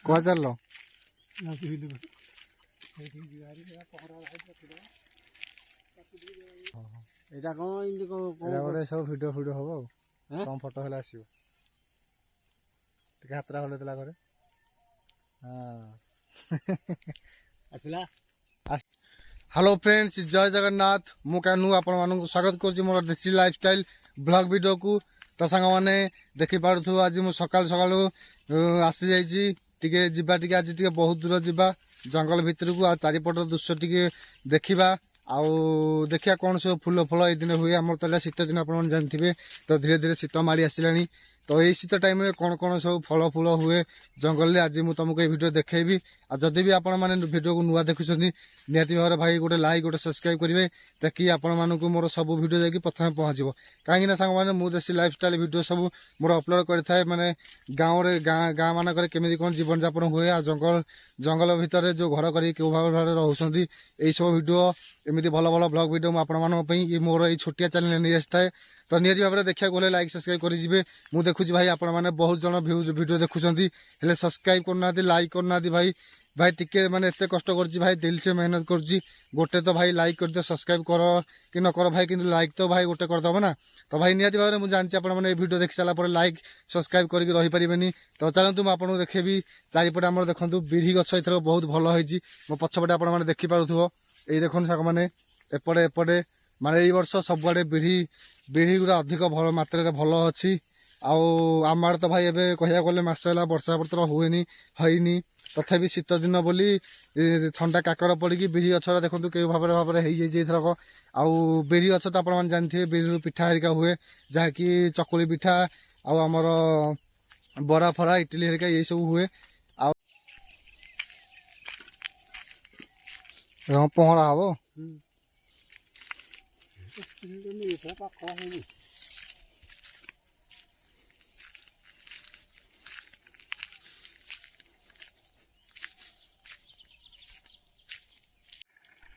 କୁଆ ଚାଲ ଏଇଟା କଣ ଏମିତି ଗୋଟେ ସବୁ ଭିଡ଼ିଓ ହବ ଆଉ ତମ ଫଟୋ ହେଲେ ଆସିବ ଟିକେ ହାତଟା ହଲେଇଥିଲା ଘରେ ଆସିଲା। हेलो फ्रेंड्स जय जगन्नाथ मु कानू आपण मानक स्वागत करुच्ची मोर देसी लाइफस्टाइल ब्लॉग वीडियो को तो सांग मैंने देखी पार्थु आज मु सकाल सकाल आसी जाइए टिके जिबा टिके आज टिके बहुत दूर जिबा जंगल भितर को आ चारिपट दृश्य टिके देखिबा आउ देखिया कौन सब फूल फल ये दिन हुए आम तो शीत दिन आप जानते तो धीरे धीरे शीत माड़ी आसिलानी तो यही शीत टाइम में कौन कौन सब फल फूल हुए जंगल में आज मुझे तुमको ये वीडियो देखी आ जदि भी आपण मैंने वीडियो को नुआ देखुं निहाती भाव भाई गोटे लाइक गोटे सब्सक्राइब करेंगे ताकि आपण मानक मोर सब वीडियो जाकि प्रथम पहुँचो कहीं सांग मैंने मुझे देसी लाइफस्टाइल वीडियो सब मोर अपलोड करता है माने गाँव में गाँ मानक केमी कौन जीवन यापन हुए आ जंगल जंगल भितर जो घर कर भाव रोचे यही सब वीडियो एमती भल भल ब्लॉग वीडियो मुझे मोर ये छोटिया चैनल नहीं आसता है तो निहती भाव में देखा गले लाइक सब्सक्राइब करेंगे मुझे देखुची भाई आपण मैंने बहुत जन वीडियो देखुं सब्सक्राइब करना लाइक करना भाई भाई टिके माने एते कष्ट करछि भाई दिल से मेहनत करछि गोटे तो भाई लाइक कर दियो सब्सक्राइब करो कि न करो भाई किंतु लाइक तो भाई गोटे कर दबो ना तो भाई निहाती भाव में मुझे जानछि आपण माने वीडियो देख साला पर लाइक सब्सक्राइब करके रही परिबेनी तो चलंतु मैं आपन देखेबी चारिपटे हमर देखंतु बिरही गछ एथरो बहुत भलो होइछि मो पछपटे आपण माने देखि पारुथुबो एई देखन साक माने एपटे एपटे माने एई वर्ष सबआडे बिरही गुरा अधिक भल मात्रा रे भलो अछि आउ आमार तो भाई एबे कहिया गले मास होला वर्षा पत्र हुएनी हईनी तथापि शीत दिन बोली ठंडा काकर पड़ी बिरही गछरा देखो कई भाव थरक आउ बिरही गछ तो आप जानते हैं बिरही पिठा हरिका हुए जहाँकि चकुली पिठा आमर बरा फरा इडली हरिका ये सब हुए आ पहरा हम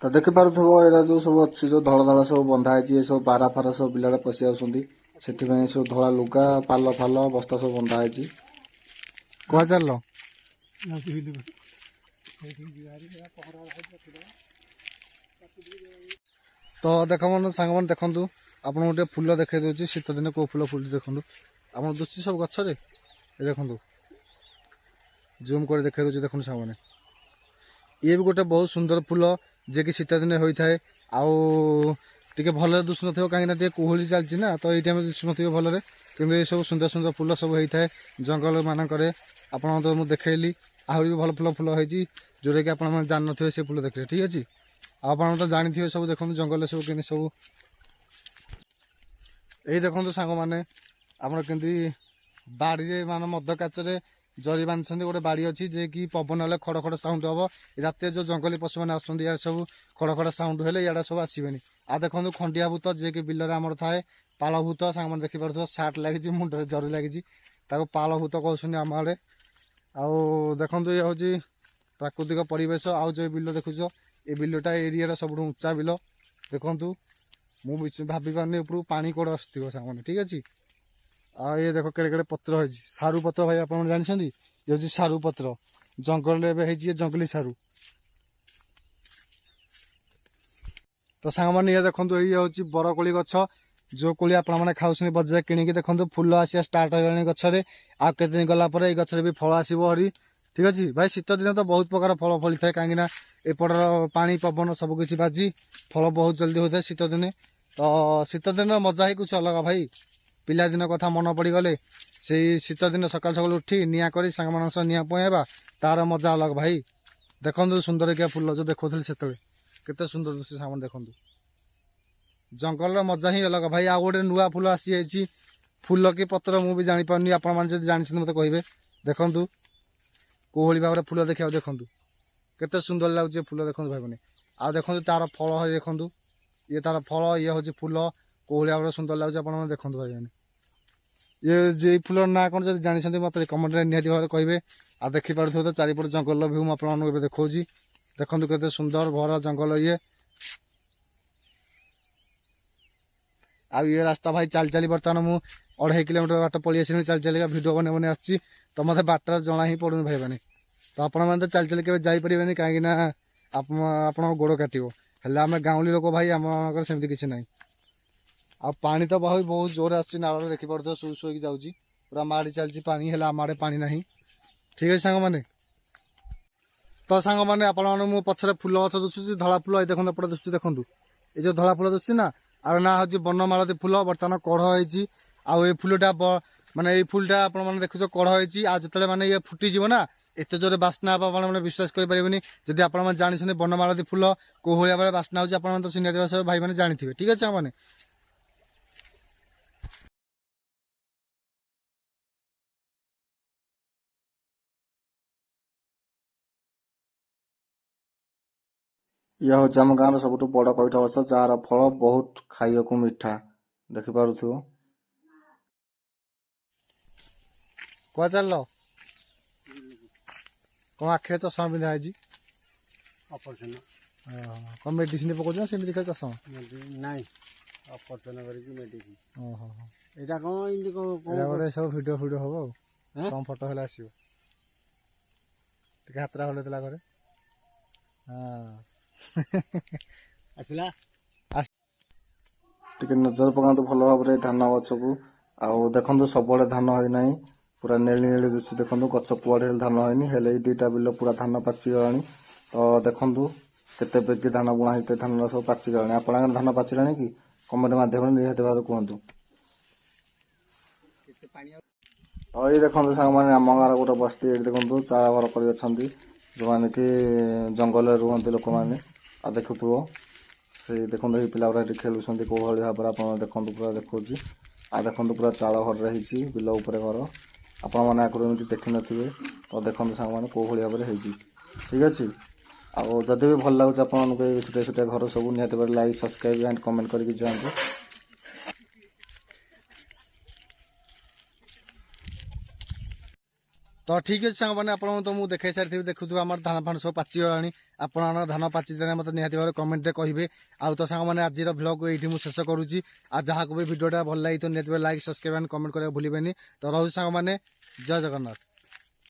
तो देखि पारुथबो एरा जो सब अच्छी जो धड़ा धड़ा सब बंधा है सब बारा फारा सब बिलाड़े पशि आसुंदी से सब धड़ा लुगा पाल फाल बस्ता सब बंधा है कह चल तो देख मन सांग मैंने देखु आप गोटे फूल देखे दूसरी शीत दिन कौ फूल फुल देखु आप दुची सब गचरे देखु जूम कर देखे दूसरी देखु सांग मैंने ये भी गोटे बहुत सुंदर फूल जे कि शीत दिन होता है आउ टे भल दुषु न कहीं कुहली चलती ना तो ये टाइम दुषु न भल कि ये सब सुंदर सुंदर फूल सब होता है जंगल मानक आप तो मुझे देखली आहरी भी भल फूल फूल होती जोटा कि आप जान थे से फूल देखिए ठीक अच्छे आप तो जानी सब देखो जंगल सब कि सब यही देखो सांग मैंने आप बाड़ी मान मद काचरे जरी बांधि गोटे बाड़ी अच्छी जे कि पवन हेल्ले खड़ खड़ साउंड हम रात जो जंगली पशु मैंने आसुँच इे सब खड़ खड़ साउंड हेल्ले इे सब आसबे आ देखो खंडिया भूत जे कि बिलर आमर थाए पाल भूत सांग मैंने देखिपे सार्ट लगी मुंडे जरी लगी पाल भूत कहते आम आड़े आउ देखो ये हूँ प्राकृतिक परिवेश आउ जो बिल देखुच ये बिलटा एरिया सब उच्चा बिल देखु मुझे भाभी पारे ऊपर पानी कौड़ आसो सांग मैंने ठीक अच्छे आ ये देख केड़े केड़े पत्र है सारू पत्र भाई आप जानते ये हूँ सारू पत्र जंगल जंगली सारू तो सांग मैंने ये देखो ये हूँ बरकोली गछ जो कोली आप खाऊँ बजार किणिकी देखो फूल आसा स्टार्ट हो गलानी गचरे आ केते दिन गलापर ये गचरे भी फल आसो हरी ठीक अच्छे भाई शीत दिन तो बहुत प्रकार फल फली थाए कहीं एपटर पानी पवन सबकि बाजी फल बहुत जल्दी होता है शीत दिने तो शीत दिन मजा ही कुछ अलग भाई पिला दिन कथा मन पड़गले से शीत दिन सकाल सकाल उठी निआ कर सांग मान निआ पइबा तार मजा अलग भाई देखो सुंदर क्या फूल जो देखो से केते सुंदर दृश्य सामान देखो जंगल मजा ही अलग भाई आ गोटे नुआ फूल आसी फूल कि पत्र मुझे जापारे आप जानते मत कहे देखु कोहली भाव फूल देखा देखु केते सुंदर लगे फूल देखो भाई मैंने आ देखो तार फल है देखु ये तार फल ये हूँ फूल कोहली भाव सुंदर लगे आप देखो भाई मैंने ये फूल ना कौन जब जानते मत कमेंट निहाती भाव कहे आ देखिपे तो चारिपट जंगल भ्यू मुझे देखा देखो केते सुंदर भरा जंगल ये आ ये रास्ता भाई चल चली बर्तमान मुझे 2.5 किलोमीटर बाट पलि आस चल चलिका भिड बने बने आसो मत बाटर जना ही पड़ूनी भाई मैंने ଆପଣମାନେ ତ ଚାଲି ଚାଲି କେବେ ଯାଇପାରିବେନି କାହିଁକି ନା ଆପଣଙ୍କ ଗୋଡ଼ କାଟିବ। ହେଲେ ଆମେ ଗାଉଁଲି ଲୋକ ଭାଇ, ଆମମାନଙ୍କର ସେମିତି କିଛି ନାହିଁ। ଆଉ ପାଣି ତ ବହୁତ ଜୋରରେ ଆସୁଛି ନାଳରେ, ଦେଖିପାରୁଥିବ ଶୋଇ ଶୋଇକି ଯାଉଛି, ପୁରା ମାଡ଼ି ଚାଲିଛି ପାଣି। ହେଲେ ଆମ ଆଡ଼େ ପାଣି ନାହିଁ। ଠିକ ଅଛି ସାଙ୍ଗମାନେ। ତ ସାଙ୍ଗମାନେ ଆପଣମାନଙ୍କୁ ମୁଁ ପଛରେ ଫୁଲ ଗଛ ଦିଶୁଛି, ଧଳା ଫୁଲ। ଏଇ ଦେଖନ୍ତୁ ଏପଟେ ଦିଶୁଛି, ଦେଖନ୍ତୁ ଏଇ ଯୋଉ ଧଳା ଫୁଲ ଦିଶୁଛି ନା, ଆର ନାଁ ହଉଛି ବନମାଳତୀ ଫୁଲ। ବର୍ତ୍ତମାନ କଢ ହେଇଛି। ଆଉ ଏଇ ଫୁଲଟା ମାନେ ଏଇ ଫୁଲଟା ଆପଣମାନେ ଦେଖୁଛ କଢ ହେଇଛି। ଆଉ ଯେତେବେଳେ ମାନେ ଇଏ ଫୁଟିଯିବ ନା, ଏତେ ଜୋରେ ବାସ୍ନା ହବ ଆପଣମାନେ ବିଶ୍ୱାସ କରିପାରିବେନି। ଯଦି ଆପଣମାନେ ଜାଣିଛନ୍ତି ବନମାଳତୀ ଫୁଲ କୋଉ ଭଳିଆ ଭାବରେ ବାସ୍ନା ହଉଛି, ଆପଣମାନେ ତ ସିନିୟର ସବୁ ଭାଇମାନେ ଜାଣିଥିବେ। ଠିକ ଅଛି ସାଙ୍ଗମାନେ। ଇଏ ହଉଛି ଆମ ଗାଁର ସବୁଠୁ ବଡ଼ କଇଟ ଗଛ, ଯାହାର ଫଳ ବହୁତ ଖାଇବାକୁ ମିଠା। ଦେଖିପାରୁଥିବ। କୁଆ ଚାଲିଲ? କଣ ଆଖିରେ ଚଷମା ପିନ୍ଧା ହେଇଛି? ଅପରେସନ କଣ ମେଡିସିନ ପକଉଛ ନା ସେମିତି ଖାଲି ଚଷମା? ନାଇଁ, ଅପରେସନ କରିକି ମେଡିସିନ। ଓହୋ। ଏଇଟା କଣ ଏମିତି ଏଇଟା ଗୋଟେ ସବୁ ଭିଡ଼ିଓ ହବ ଆଉ। ଆଁ? କମ ଫଟୋ ହେଲେ ଆସିବ। ଟିକେ ହାତଟା ହଲେଇଥିଲା ଘରେ। ଆସିଲା। ଟିକେ ନଜର ପକାନ୍ତୁ ଭଲ ଭାବରେ ଧାନ ଗଛକୁ। ଆଉ ଦେଖନ୍ତୁ ସବୁଆଡେ ଧାନ ହେଇନାହିଁ, ପୁରା ନେଳି ନେଳି ଦିଶୁଛି। ଦେଖନ୍ତୁ ଗଛ କୁଆଡେ ହେଲେ ଧାନ ହେଇନି, ହେଲେ ଏଇ ଦିଟା ବିଲ ପୁରା ଧାନ ପାଚିଗଲାଣି। ତ ଦେଖନ୍ତୁ କେତେ ବେଗି ଧାନ ବୁଣା ହେଇଥାଏ, ଧାନ ସବୁ ପାଚିଗଲାଣି। ଆପଣଙ୍କର ଧାନ ପାଚିଲାଣି କି? କମେଣ୍ଟ ମାଧ୍ୟମରେ ନିହାତି ଭାବରେ କୁହନ୍ତୁ। ତ ଏଇ ଦେଖନ୍ତୁ ସାଙ୍ଗମାନେ, ଆମ ଗାଁର ଗୋଟେ ବସ୍ତି। ଏଠି ଦେଖନ୍ତୁ ଚାଳ ଘର କରି ଅଛନ୍ତି, ଯୋଉମାନେ କି ଜଙ୍ଗଲରେ ରୁହନ୍ତି ଲୋକମାନେ। ଆଉ ଦେଖୁଥିବ ସେଇ ଦେଖନ୍ତୁ ଏଇ ପିଲା ଗୁଡ଼ା ଏଠି ଖେଳୁଛନ୍ତି କୋଉ ଭଳି ଭାବରେ, ଆପଣ ଦେଖନ୍ତୁ ପୁରା ଦେଖଉଛି। ଆଉ ଦେଖନ୍ତୁ ପୁରା ଚାଳ ଘରରେ ହେଇଛି, ବିଲ ଉପରେ ଘର। ଆପଣମାନେ ଆଗରୁ ଏମିତି ଦେଖିନଥିବେ। ତ ଦେଖନ୍ତୁ ସାଙ୍ଗମାନେ କୋଉ ଭଳି ଭାବରେ ହେଇଛି। ଠିକ ଅଛି। ଆଉ ଯଦି ବି ଭଲ ଲାଗୁଛି ଆପଣମାନଙ୍କୁ ଏଇ ଛୋଟିଆ ଛୋଟିଆ ଘର ସବୁ, ନିହାତି ଭାବରେ ଲାଇକ୍, ସବସ୍କ୍ରାଇବ୍ ଆଣ୍ଡ କମେଣ୍ଟ କରିକି ଯାଆନ୍ତୁ। ତ ଠିକ ଅଛି ସାଙ୍ଗମାନେ, ଆପଣଙ୍କୁ ତ ମୁଁ ଦେଖାଇ ସାରିଥିବି। ଦେଖୁଥିବେ ଆମର ଧାନ ଫାନ ସବୁ ପାଚିଗଲାଣି। ଆପଣଙ୍କର ଧାନ ପାଚିଦେଲେ ମୋତେ ନିହାତି ଭାବରେ କମେଣ୍ଟରେ କହିବେ। ଆଉ ତ ସାଙ୍ଗମାନେ, ଆଜିର ଭ୍ଲଗକୁ ଏଇଠି ମୁଁ ଶେଷ କରୁଛି। ଆଉ ଯାହାକୁ ବି ଭିଡ଼ିଓଟା ଭଲ ଲାଗିଥିବ ନିହାତି ଭାବରେ ଲାଇକ୍, ସବସ୍କ୍ରାଇବ୍ ଆଣ୍ଡ କମେଣ୍ଟ କରିବାକୁ ଭୁଲିବେନି। ତ ରହୁଛି ସାଙ୍ଗମାନେ, ଜୟ ଜଗନ୍ନାଥ।